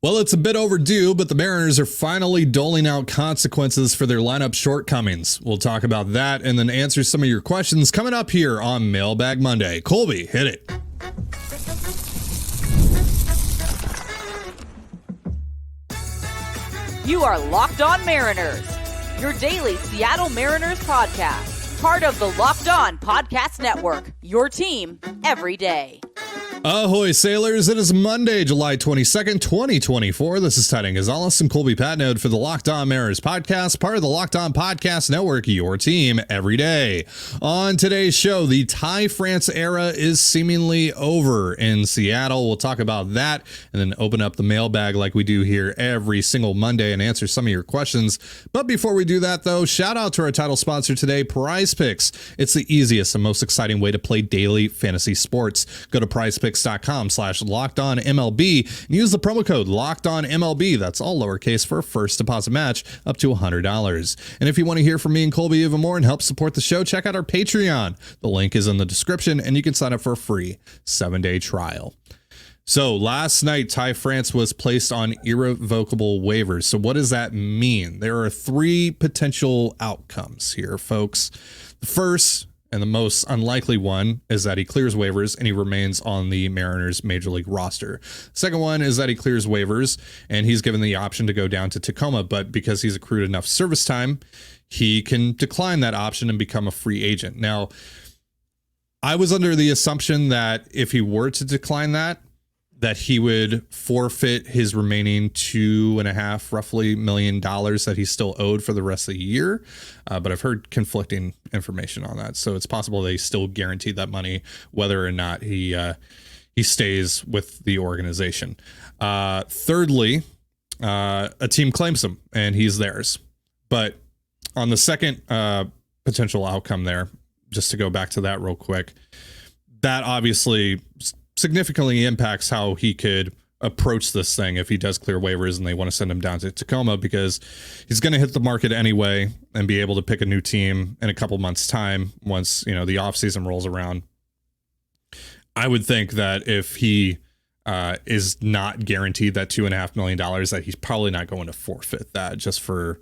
Well, it's a bit overdue, but the Mariners are finally doling out consequences for their lineup shortcomings. We'll talk about that and then answer some of your questions coming up here on Mailbag Monday. Colby, hit it. You are Locked On Mariners, your daily Seattle Mariners podcast, part of the Locked On Podcast Network, your team every day. Ahoy, sailors. It is Monday, July 22nd, 2024. This is Tyler Gonzalez and Colby Patnode for the Locked On Mariners podcast, part of the Locked On Podcast Network, your team every day. On today's show, the Ty France era is seemingly over in Seattle. We'll talk about that and then open up the mailbag like we do here every single Monday and answer some of your questions. But before we do that, though, shout out to our title sponsor today, Prize Picks. It's the easiest and most exciting way to play daily fantasy sports. Go to prizepicks.com/lockedonmlb and use the promo code LOCKEDONMLB. That's all lowercase for a first deposit match up to $100. And if you want to hear from me and Colby even more and help support the show, check out our Patreon. The link is in the description and you can sign up for a free 7-day trial. So last night, Ty France was placed on irrevocable waivers. So what does that mean? There are three potential outcomes here, folks. The first and the most unlikely one is that he clears waivers and he remains on the Mariners major league roster. Second one is that he clears waivers and he's given the option to go down to Tacoma, but because he's accrued enough service time, he can decline that option and become a free agent. Now, I was under the assumption that if he were to decline that he would forfeit his remaining $2.5 million that he's still owed for the rest of the year. But I've heard conflicting information on that. So it's possible they still guaranteed that money, whether or not he stays with the organization. Thirdly, a team claims him and he's theirs. But on the second potential outcome there, just to go back to that real quick, that obviously significantly impacts how he could approach this thing if he does clear waivers and they want to send him down to Tacoma, because he's going to hit the market anyway and be able to pick a new team in a couple months time once, the offseason rolls around. I would think that if he is not guaranteed that $2.5 million, that he's probably not going to forfeit that just for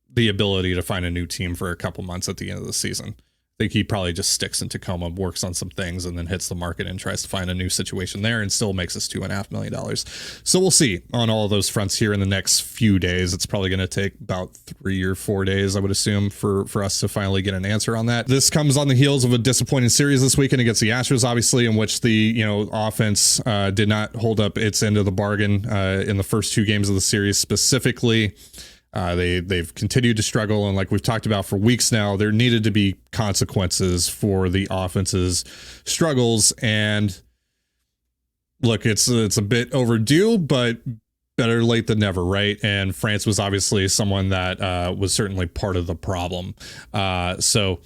the ability to find a new team for a couple months at the end of the season. I think he probably just sticks in Tacoma, works on some things, and then hits the market and tries to find a new situation there and still makes us $2.5 million. So we'll see on all of those fronts here in the next few days. It's probably going to take about 3 or 4 days, I would assume, for us to finally get an answer on that. This comes on the heels of a disappointing series this weekend against the Astros, obviously, in which the offense did not hold up its end of the bargain in the first two games of the series specifically. They've continued to struggle, and like we've talked about for weeks now, there needed to be consequences for the offense's struggles. And look, it's a bit overdue, but better late than never, right? And France was obviously someone that was certainly part of the problem. So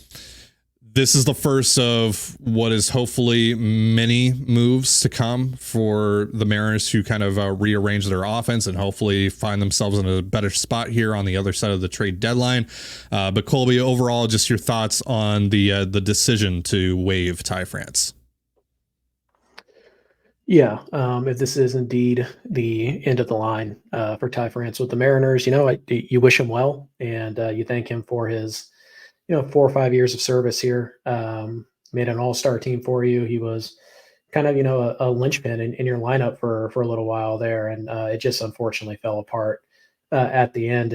this is the first of what is hopefully many moves to come for the Mariners to kind of rearrange their offense and hopefully find themselves in a better spot here on the other side of the trade deadline. But Colby, overall, just your thoughts on the decision to waive Ty France. Yeah, if this is indeed the end of the line for Ty France with the Mariners, you wish him well and you thank him for his 4 or 5 years of service here. Made an all-star team for you. He was kind of, a linchpin in your lineup for a little while there. And it just unfortunately fell apart at the end.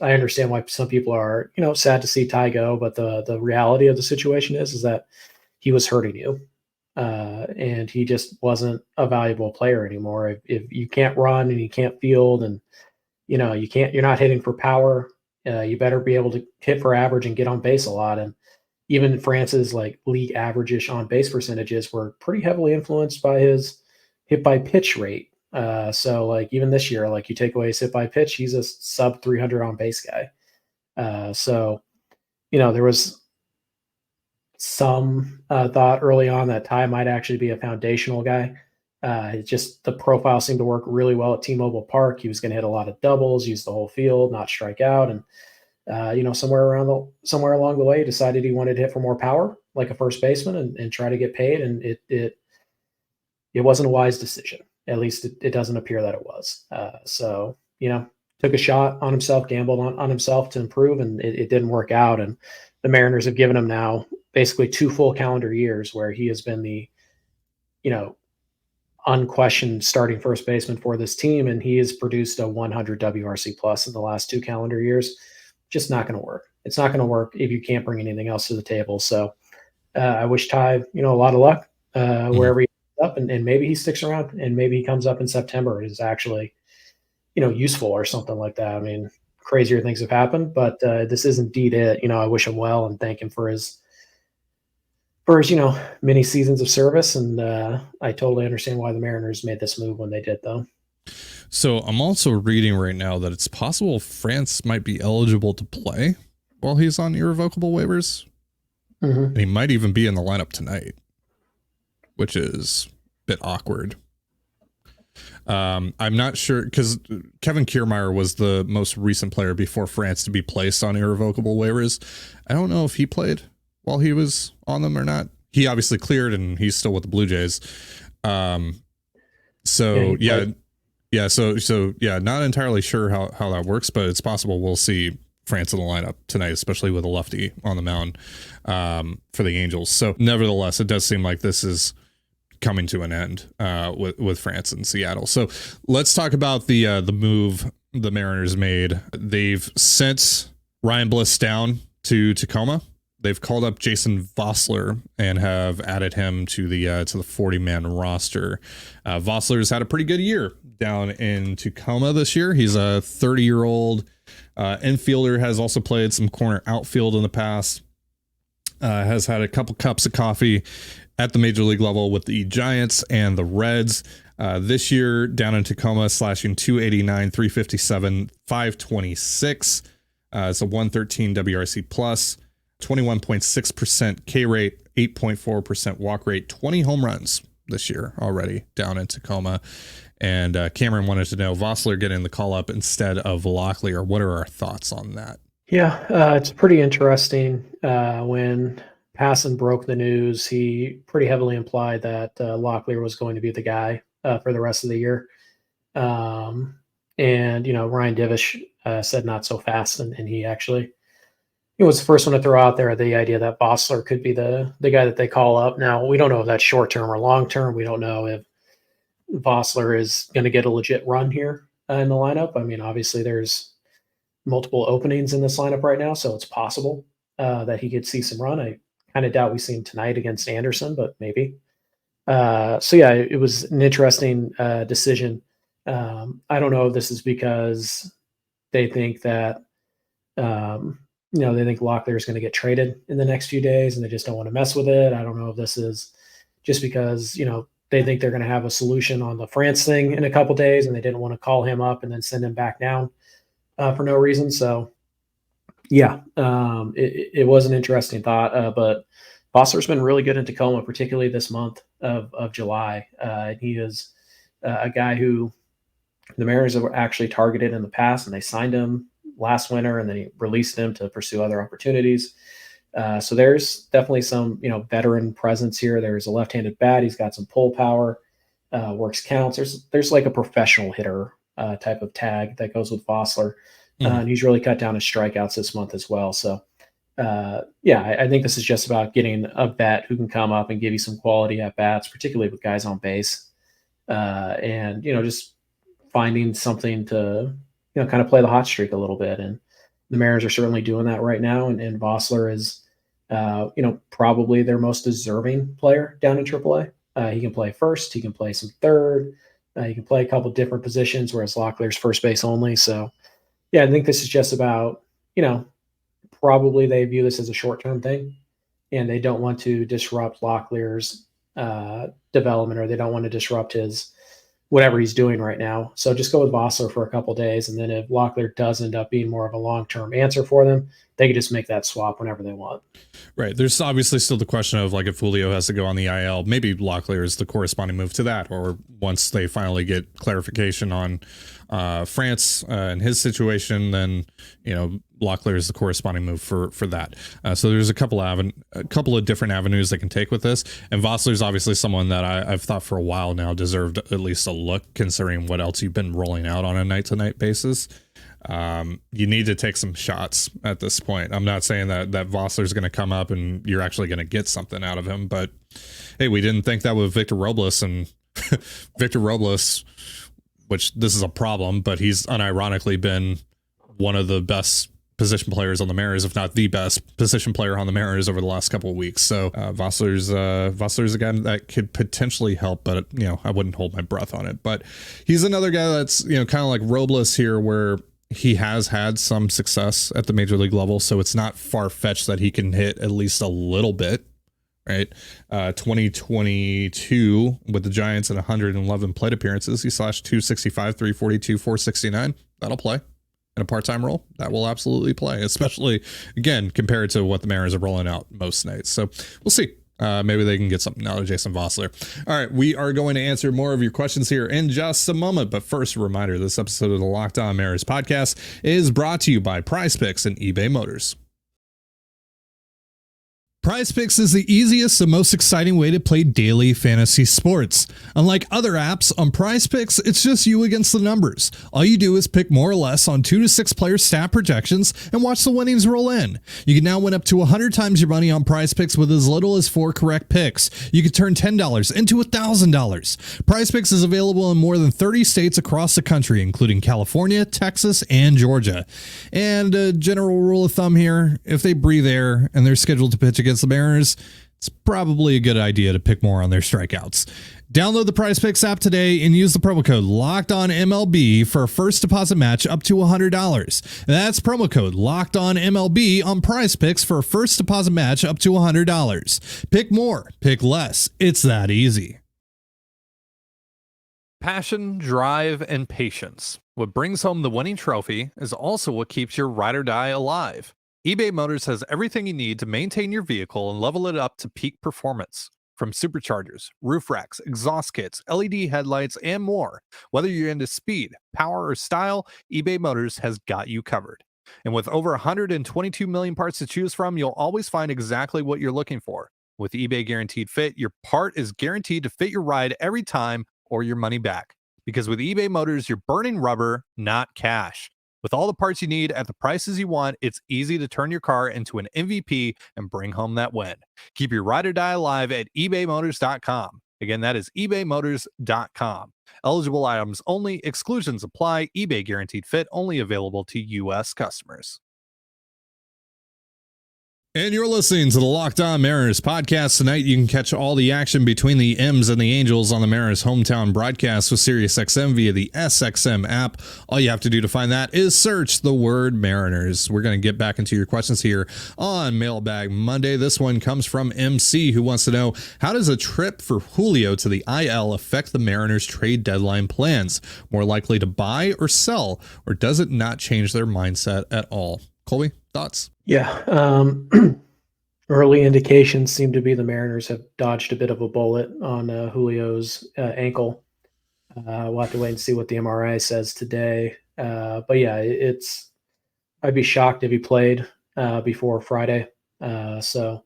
I understand why some people are, sad to see Ty go, but the reality of the situation is that he was hurting you. And he just wasn't a valuable player anymore. If you can't run and you can't field and, you're not hitting for power, you better be able to hit for average and get on base a lot. And even France's league average-ish on base percentages were pretty heavily influenced by his hit by pitch rate. So even this year, you take away his hit by pitch, he's a sub 300 on base guy. So there was some thought early on that Ty might actually be a foundational guy. Just the profile seemed to work really well at T-Mobile Park. He was going to hit a lot of doubles, use the whole field, not strike out. And, somewhere along the way, he decided he wanted to hit for more power, like a first baseman, and try to get paid. And it wasn't a wise decision. At least it doesn't appear that it was. So, took a shot on himself, gambled on himself to improve, and it didn't work out. And the Mariners have given him now basically 2 full calendar years where he has been the, unquestioned starting first baseman for this team, and he has produced a 100 WRC plus in the last 2 calendar years. Just not going to work. It's not going to work if you can't bring anything else to the table. So I wish Ty, a lot of luck wherever he ends up, and maybe he sticks around, and maybe he comes up in September and is actually, useful or something like that. I mean, crazier things have happened, but this is indeed it. I wish him well and thank him for his many seasons of service. And I totally understand why the Mariners made this move when they did, though. So I'm also reading right now that it's possible France might be eligible to play while he's on irrevocable waivers. And he might even be in the lineup tonight, which is a bit awkward. I'm not sure, because Kevin Kiermaier was the most recent player before France to be placed on irrevocable waivers. I don't know if he played while he was on them or not. He obviously cleared, and he's still with the Blue Jays. Not entirely sure how that works, but it's possible we'll see France in the lineup tonight, especially with a lefty on the mound for the Angels. So nevertheless, it does seem like this is coming to an end with France in Seattle. So let's talk about the move the Mariners made. They've sent Ryan Bliss down to Tacoma. They've called up Jason Vosler and have added him to the 40-man roster. Vosler's had a pretty good year down in Tacoma this year. He's a 30-year-old infielder, has also played some corner outfield in the past, has had a couple cups of coffee at the major league level with the Giants and the Reds. This year down in Tacoma, slashing 289, 357, 526. It's a 113 WRC plus. 21.6% K rate, 8.4% walk rate, 20 home runs this year already down in Tacoma. And Cameron wanted to know, Vosler getting the call up instead of Locklear. What are our thoughts on that? Yeah, it's pretty interesting. When Passan broke the news, he pretty heavily implied that Locklear was going to be the guy for the rest of the year. And, Ryan Divish said not so fast, and he actually was the first one to throw out there the idea that Vosler could be the guy that they call up. Now, we don't know if that's short-term or long-term. We don't know if Vosler is going to get a legit run here in the lineup. I mean, obviously there's multiple openings in this lineup right now, so it's possible that he could see some run. I kind of doubt we see him tonight against Anderson, but maybe. It was an interesting decision. I don't know if this is because they think that they think Locklear is going to get traded in the next few days and they just don't want to mess with it. I don't know if this is just because, they think they're going to have a solution on the France thing in a couple days and they didn't want to call him up and then send him back down for no reason. So, it was an interesting thought, but Vosler's been really good in Tacoma, particularly this month of July. He is a guy who the Mariners have actually targeted in the past, and they signed him last winter, and then he released him to pursue other opportunities. So there's definitely some, veteran presence here. There's a left-handed bat. He's got some pull power, works counts. There's like a professional hitter type of tag that goes with Vosler. And he's really cut down his strikeouts this month as well. So, I think this is just about getting a bat who can come up and give you some quality at bats, particularly with guys on base, and just finding something to kind of play the hot streak a little bit. And the Mariners are certainly doing that right now. And Vosler is, probably their most deserving player down in AAA. He can play first. He can play some third. He can play a couple different positions, whereas Locklear's first base only. So, I think this is just about, probably they view this as a short-term thing, and they don't want to disrupt Locklear's development, or they don't want to disrupt his whatever he's doing right now. So just go with Vosler for a couple days, and then if Locklear does end up being more of a long-term answer for them, they could just make that swap whenever they want. Right. There's obviously still the question of like if Julio has to go on the IL, maybe Locklear is the corresponding move to that, or once they finally get clarification on France and his situation, then Locklear is the corresponding move for that. So there's a couple of different avenues they can take with this, and Vosler is obviously someone that I've thought for a while now deserved at least a look, considering what else you've been rolling out on a night-to-night basis. You need to take some shots at this point. I'm not saying that Vosler is going to come up and you're actually going to get something out of him, but hey, we didn't think that with Victor Robles, and Victor Robles, which this is a problem, but he's unironically been one of the best position players on the Mariners, if not the best position player on the Mariners over the last couple of weeks. So Vosler's a guy that could potentially help, but I wouldn't hold my breath on it. But he's another guy that's kind of like Robles here, where he has had some success at the major league level, so it's not far-fetched that he can hit at least a little bit, right? 2022 with the Giants and 111 plate appearances, he slashed 265, 342, 469. That'll play in a part-time role. That will absolutely play, especially, again, compared to what the Mariners are rolling out most nights. So we'll see. Maybe they can get something out of Jason Vosler. All right, we are going to answer more of your questions here in just a moment. But first, a reminder, this episode of the Locked On Mariners podcast is brought to you by Prize Picks and eBay Motors. Prize Picks is the easiest and most exciting way to play daily fantasy sports. Unlike other apps, on Prize Picks, it's just you against the numbers. All you do is pick more or less on 2 to 6 player stat projections and watch the winnings roll in. You can now win up to 100 times your money on Prize Picks with as little as 4 correct picks. You can turn $10 into $1,000. Prize Picks is available in more than 30 states across the country, including California, Texas, and Georgia. And a general rule of thumb here, if they breathe air and they're scheduled to pitch against the Mariners, it's probably a good idea to pick more on their strikeouts. Download the Prize Picks app today and use the promo code LOCKEDONMLB for a first deposit match up to $100. That's promo code LOCKEDONMLB on Prize Picks for a first deposit match up to $100. Pick more, pick less. It's that easy. Passion, drive, and patience. What brings home the winning trophy is also what keeps your ride or die alive. eBay Motors has everything you need to maintain your vehicle and level it up to peak performance. From superchargers, roof racks, exhaust kits, LED headlights, and more. Whether you're into speed, power, or style, eBay Motors has got you covered. And with over 122 million parts to choose from, you'll always find exactly what you're looking for. With eBay Guaranteed Fit, your part is guaranteed to fit your ride every time or your money back. Because with eBay Motors, you're burning rubber, not cash. With all the parts you need at the prices you want, it's easy to turn your car into an MVP and bring home that win. Keep your ride or die alive at ebaymotors.com. Again, that is ebaymotors.com. Eligible items only. Exclusions apply. eBay Guaranteed Fit only available to U.S. customers. And you're listening to the Locked On Mariners podcast. Tonight, you can catch all the action between the M's and the Angels on the Mariners hometown broadcast with SiriusXM via the SXM app. All you have to do to find that is search the word Mariners. We're going to get back into your questions here on Mailbag Monday. This one comes from MC, who wants to know, how does a trip for Julio to the IL affect the Mariners trade deadline plans? More likely to buy or sell, or does it not change their mindset at all? Colby, thoughts? Yeah. Early indications seem to be the Mariners have dodged a bit of a bullet on Julio's ankle. We'll have to wait and see what the MRI says today. But yeah, I'd be shocked if he played before Friday. So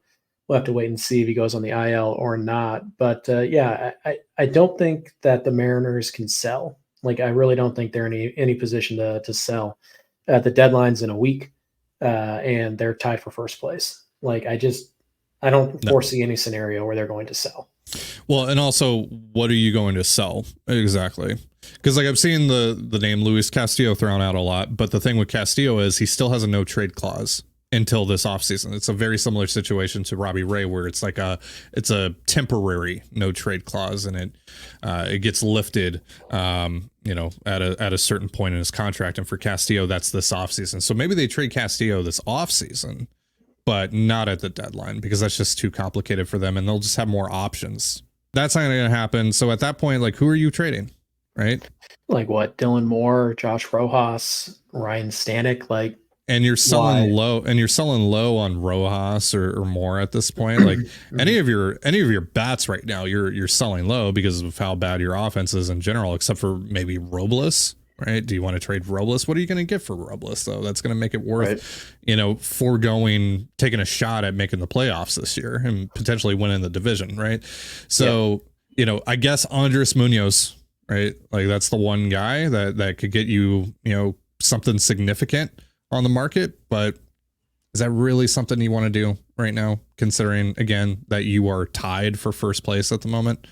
we'll have to wait and see if he goes on the IL or not. But yeah, I don't think that the Mariners can sell. Like, I really don't think they're in any position to sell. The deadline's in a week. And they're tied for first place. Like, I don't foresee any scenario where they're going to sell. Well, and also, what are you going to sell exactly? Because like I've seen the name Luis Castillo thrown out a lot, but the thing with Castillo is he still has a no trade clause until this offseason. It's a very similar situation to Robbie Ray, where it's like it's a temporary no trade clause, and it gets lifted at a certain point in his contract. And for Castillo, that's this offseason. So maybe they trade Castillo this offseason, but not at the deadline, because that's just too complicated for them, and they'll just have more options. That's not going to happen. So at that point, like, who are you trading, right? Like what? Dylan Moore, Josh Rojas, Ryan Stanek. Like, and you're selling low, on Rojas or more at this point. Like any of your bats right now, you're selling low because of how bad your offense is in general, except for maybe Robles. Right? Do you want to trade Robles? What are you going to get for Robles though? That's going to make it worth, taking a shot at making the playoffs this year and potentially winning the division. Right? So, I guess Andres Munoz, right? Like that's the one guy that could get you, something significant on the market, but is that really something you want to do right now, considering again that you are tied for first place at the moment?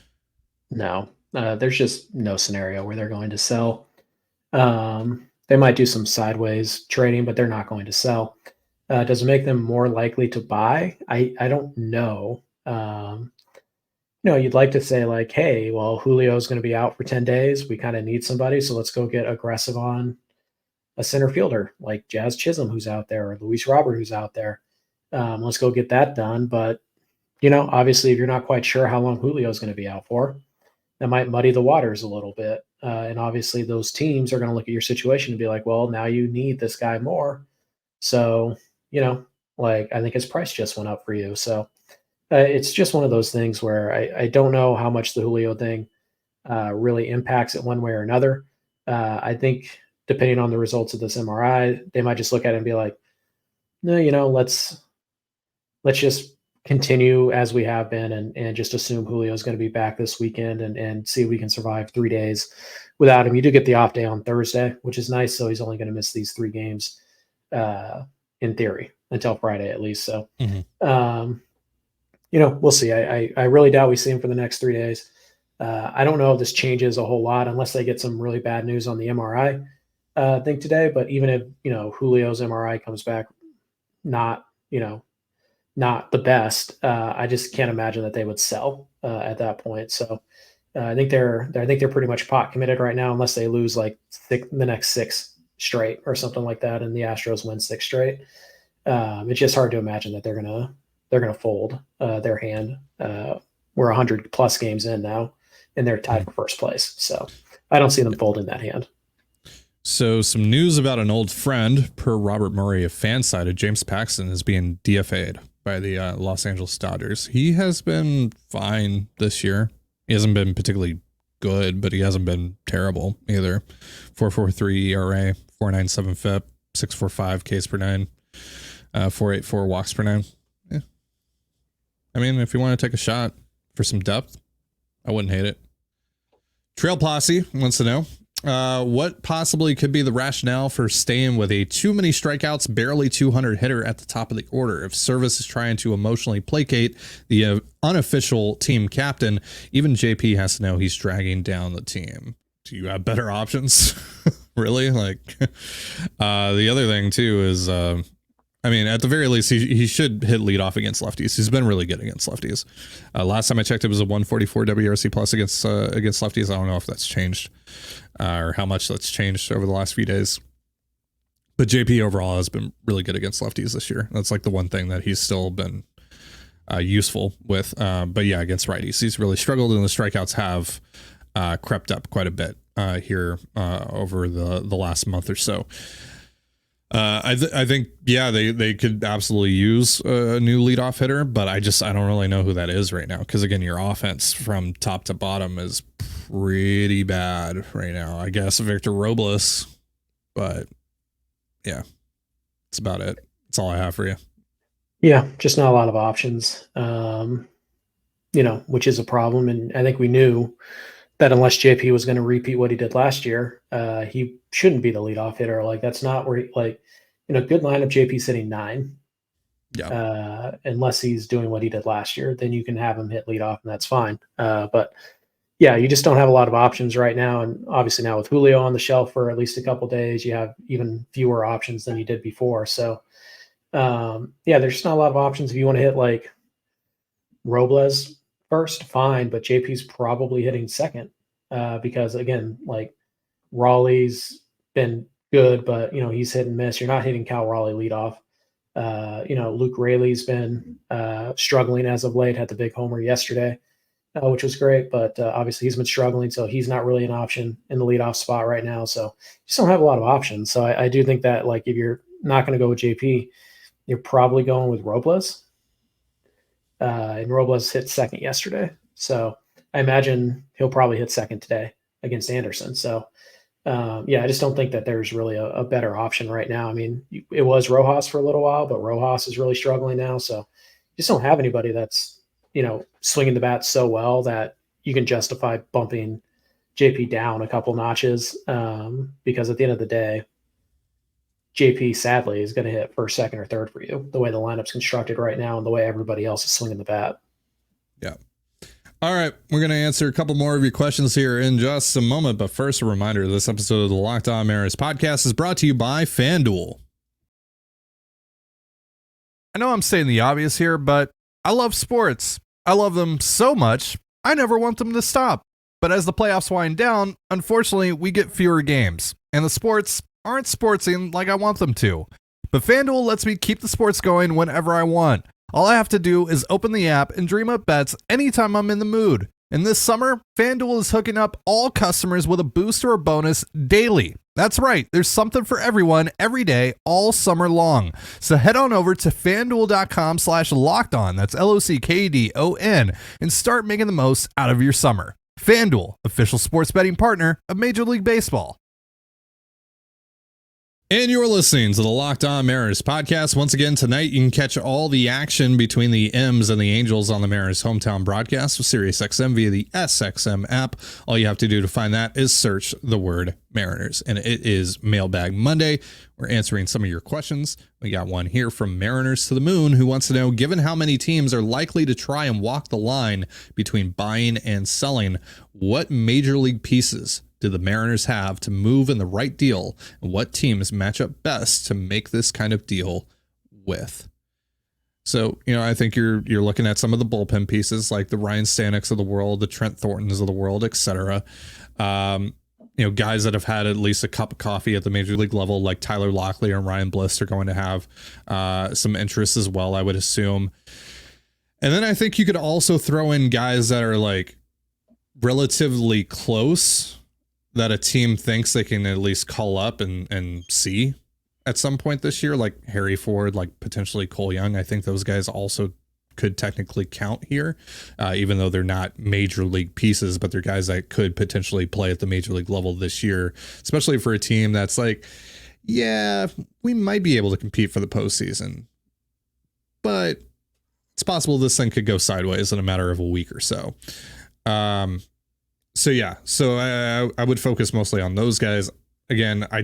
No, there's just no scenario where they're going to sell. They might do some sideways trading, but they're not going to sell. Does it make them more likely to buy? I don't know. You'd like to say like, hey, well, Julio's going to be out for 10 days. We kind of need somebody, so let's go get aggressive on a center fielder like Jazz Chisholm, who's out there, or Luis Robert, who's out there. Let's go get that done. But, obviously, if you're not quite sure how long Julio's going to be out for, that might muddy the waters a little bit. And obviously, those teams are going to look at your situation and be like, well, now you need this guy more. So, I think his price just went up for you. So it's just one of those things where I don't know how much the Julio thing really impacts it one way or another. I think depending on the results of this MRI, they might just look at it and be like, no, let's just continue as we have been and just assume Julio is going to be back this weekend and see if we can survive 3 days without him. You do get the off day on Thursday, which is nice. So he's only going to miss these 3 games in theory until Friday at least. So, we'll see. I really doubt we see him for the next 3 days. I don't know if this changes a whole lot unless they get some really bad news on the MRI thing today. But even if, Julio's MRI comes back not the best, I just can't imagine that they would sell at that point. So I think they're pretty much pot committed right now, unless they lose like the next 6 straight or something like that, and the Astros win 6 straight. It's just hard to imagine that they're gonna fold their hand. We're 100 plus games in now, and they're tied for first place. So I don't see them folding that hand. So some news about an old friend. Per Robert Murray of FanSided, James Paxton is being DFA'd by the Los Angeles Dodgers. He has been fine this year. He hasn't been particularly good, but he hasn't been terrible either. 4.43 ERA, 4.97 FIP, 6.45 Ks per 9, 4.84 walks per 9. Yeah. I mean, if you want to take a shot for some depth, I wouldn't hate it. Trail Posse wants to know, what possibly could be the rationale for staying with a too many strikeouts, barely 200 hitter at the top of the order? If Service is trying to emotionally placate the unofficial team captain, even JP has to know he's dragging down the team. Do you have better options? Really? The other thing too is, at the very least, he should hit leadoff against lefties. He's been really good against lefties. Last time I checked, it was a 144 WRC plus against lefties. I don't know if that's changed or how much that's changed over the last few days. But JP overall has been really good against lefties this year. That's like the one thing that he's still been useful with. But yeah, against righties, he's really struggled, and the strikeouts have crept up quite a bit here over the last month or so. I think, yeah, they could absolutely use a new leadoff hitter, but I don't really know who that is right now. Because again, your offense from top to bottom is pretty bad right now. I guess Victor Robles, but yeah, that's about it. That's all I have for you. Yeah, just not a lot of options, which is a problem. And I think we knew that unless JP was going to repeat what he did last year, he shouldn't be the leadoff hitter. Like, that's not where good lineup, JP's hitting 9. Yeah. Unless he's doing what he did last year, then you can have him hit leadoff, and that's fine. But yeah, you just don't have a lot of options right now. And obviously now with Julio on the shelf for at least a couple days, you have even fewer options than you did before. So there's just not a lot of options. If you want to hit like Robles first, fine, but JP's probably hitting second because again, like Raleigh's been good, but he's hit and miss. You're not hitting Cal Raleigh leadoff. Luke Raley's been struggling as of late. Had the big homer yesterday, which was great, but obviously he's been struggling, so he's not really an option in the leadoff spot right now. So you just don't have a lot of options. So I do think that like if you're not going to go with JP, you're probably going with Robles. And Robles hit second yesterday. So I imagine he'll probably hit second today against Anderson. So, I just don't think that there's really a better option right now. I mean, it was Rojas for a little while, but Rojas is really struggling now. So you just don't have anybody that's, swinging the bat so well that you can justify bumping JP down a couple notches, because at the end of the day, JP sadly is going to hit first, second, or third for you, the way the lineup's constructed right now and the way everybody else is swinging the bat. Yeah. All right, we're going to answer a couple more of your questions here in just a moment. But first, a reminder, this episode of the Locked On Mariners podcast is brought to you by FanDuel. I know I'm saying the obvious here, but I love sports. I love them so much, I never want them to stop. But as the playoffs wind down, unfortunately, we get fewer games, and the sports aren't sportsing like I want them to. But FanDuel lets me keep the sports going whenever I want. All I have to do is open the app and dream up bets anytime I'm in the mood. And this summer, FanDuel is hooking up all customers with a boost or a bonus daily. That's right, there's something for everyone every day, all summer long. So head on over to FanDuel.com/lockedon, that's LOCKDON, and start making the most out of your summer. FanDuel, official sports betting partner of Major League Baseball. And you're listening to the Locked On Mariners podcast. Once again, tonight you can catch all the action between the M's and the Angels on the Mariners hometown broadcast with SiriusXM via the SXM app. All you have to do to find that is search the word Mariners. And it is Mailbag Monday. We're answering some of your questions. We got one here from Mariners to the Moon who wants to know, given how many teams are likely to try and walk the line between buying and selling, what major league pieces do the Mariners have to move in the right deal, and what teams match up best to make this kind of deal with? So, I think you're looking at some of the bullpen pieces like the Ryan Staneks of the world, the Trent Thorntons of the world, etc. Guys that have had at least a cup of coffee at the major league level, like Tyler Locklear and Ryan Bliss, are going to have some interest as well, I would assume. And then I think you could also throw in guys that are like relatively close, that a team thinks they can at least call up and see at some point this year, like Harry Ford, like potentially Cole Young. I think those guys also could technically count here, even though they're not major league pieces, but they're guys that could potentially play at the major league level this year, especially for a team that's like, yeah, we might be able to compete for the postseason, but it's possible this thing could go sideways in a matter of a week or so. So I would focus mostly on those guys. Again, I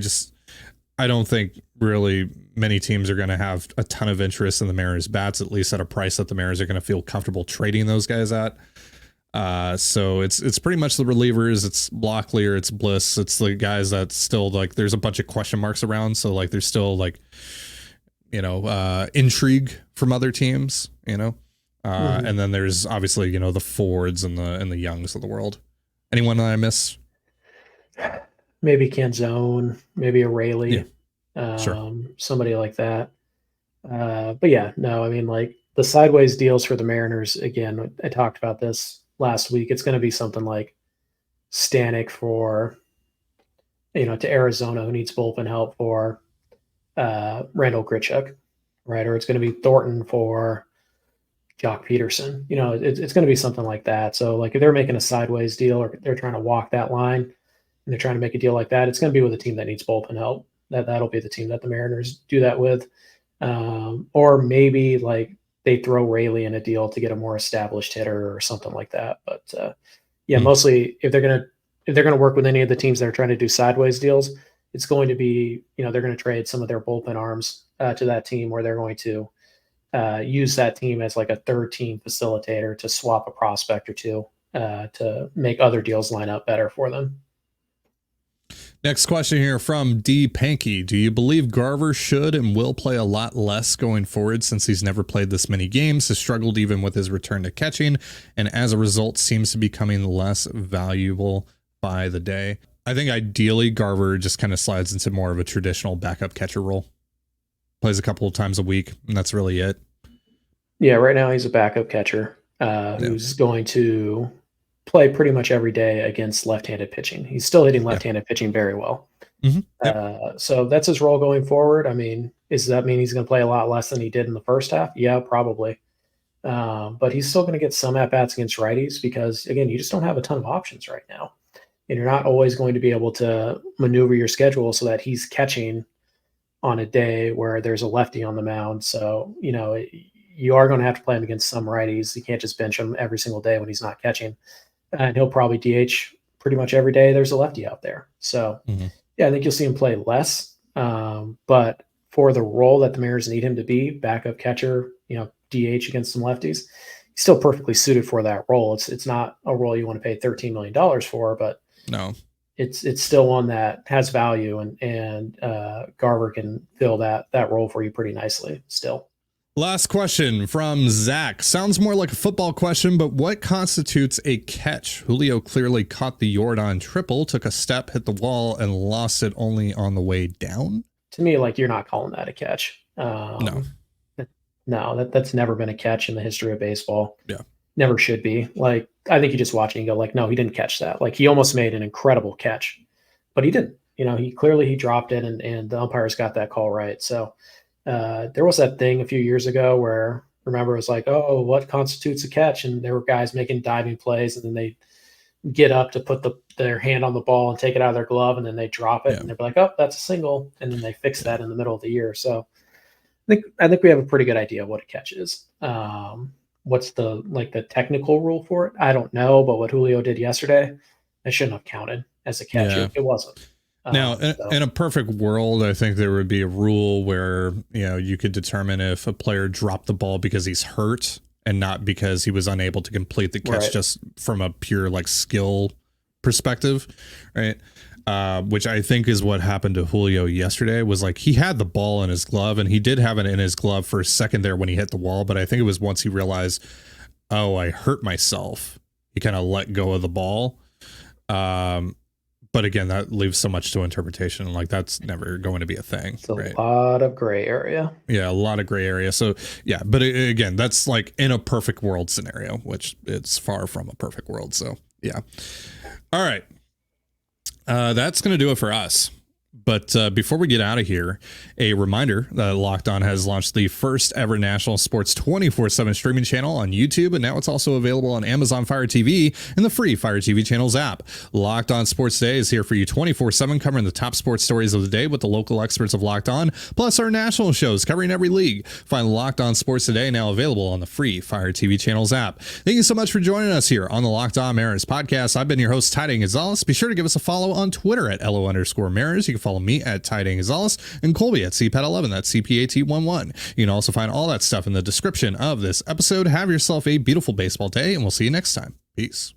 don't think really many teams are going to have a ton of interest in the Mariners bats, at least at a price that the Mariners are going to feel comfortable trading those guys at. So it's pretty much the relievers. It's Locklear, it's Bliss, it's the guys that still, like, there's a bunch of question marks around. So like there's still like, intrigue from other teams, and then there's obviously, the Fords and the Youngs of the world. Anyone that I miss? Maybe Canzone, maybe a Rayleigh, Sure. Somebody like that. But yeah, no, I mean, like the sideways deals for the Mariners, again, I talked about this last week. It's going to be something like Stanek for, to Arizona, who needs bullpen help, for Randall Grichuk, right? Or it's going to be Thornton for Jock Peterson. It's going to be something like that. So like if they're making a sideways deal or they're trying to walk that line and they're trying to make a deal like that, it's going to be with a team that needs bullpen help. That'll be the team that the Mariners do that with. Or maybe like they throw Rayleigh in a deal to get a more established hitter or something like that. But mostly if they're going to work with any of the teams that are trying to do sideways deals, it's going to be, they're going to trade some of their bullpen arms to that team, where they're going to use that team as like a third team facilitator to swap a prospect or two to make other deals line up better for them. Next question here from D. Panky. Do you believe Garver should and will play a lot less going forward, since he's never played this many games, has struggled even with his return to catching, and as a result seems to be becoming less valuable by the day? I think ideally Garver just kind of slides into more of a traditional backup catcher role. Plays a couple of times a week, and that's really it. Yeah, right now he's a backup catcher who's going to play pretty much every day against left-handed pitching. He's still hitting left-handed pitching very well. Mm-hmm. Yep. So that's his role going forward. I mean, does that mean he's going to play a lot less than he did in the first half? Yeah, probably. But he's still going to get some at-bats against righties because, again, you just don't have a ton of options right now. And you're not always going to be able to maneuver your schedule so that he's catching on a day where there's a lefty on the mound. So, you are going to have to play him against some righties. You can't just bench him every single day when he's not catching. And he'll probably DH pretty much every day there's a lefty out there. So, yeah, I think you'll see him play less. But for the role that the Mariners need him to be, backup catcher, DH against some lefties, he's still perfectly suited for that role. It's not a role you want to pay $13 million for, but no, it's still one that has value, and Garver can fill that role for you pretty nicely still. Last question from Zach. Sounds more like a football question, but what constitutes a catch? Julio clearly caught the Jordan triple, took a step, hit the wall, and lost it only on the way down. To me, you're not calling that a catch. No, that's never been a catch in the history of baseball. Yeah. Never should be. I think you just watch it and go no, he didn't catch that. He almost made an incredible catch, but he didn't. He dropped it, and the umpires got that call right. So there was that thing a few years ago where, remember, it was oh, what constitutes a catch? And there were guys making diving plays, and then they get up to put their hand on the ball and take it out of their glove, and then they drop it, and they're like, oh, that's a single. And then they fix that in the middle of the year. So I think we have a pretty good idea of what a catch is. What's the technical rule for it? I don't know, but what Julio did yesterday, it shouldn't have counted as a catch. Yeah. It wasn't. Now, in a perfect world, I think there would be a rule where, you could determine if a player dropped the ball because he's hurt and not because he was unable to complete the catch, just from a pure skill perspective, right? Which I think is what happened to Julio yesterday. Was he had the ball in his glove, and he did have it in his glove for a second there when he hit the wall. But I think it was once he realized, oh, I hurt myself, he kind of let go of the ball. But again, that leaves so much to interpretation. That's never going to be a thing. It's a lot of gray area. Yeah, a lot of gray area. So yeah, but again, that's in a perfect world scenario, which it's far from a perfect world. So yeah. All right. That's going to do it for us. But before we get out of here, a reminder that Locked On has launched the first ever national sports 24/7 streaming channel on YouTube, and now it's also available on Amazon Fire TV and the free Fire TV channels app. Locked On Sports Today is here for you 24/7, covering the top sports stories of the day with the local experts of Locked On, plus our national shows covering every league. Find Locked On Sports Today now available on the free Fire TV channels app. Thank you so much for joining us here on the Locked On Mariners podcast. I've been your host, Tyler Gonzalez. Be sure to give us a follow on Twitter at @LO_Mariners. You can follow me at Tyler Gonzalez and Colby at CPAT11. That's CPAT11. You can also find all that stuff in the description of this episode. Have yourself a beautiful baseball day, and we'll see you next time. Peace.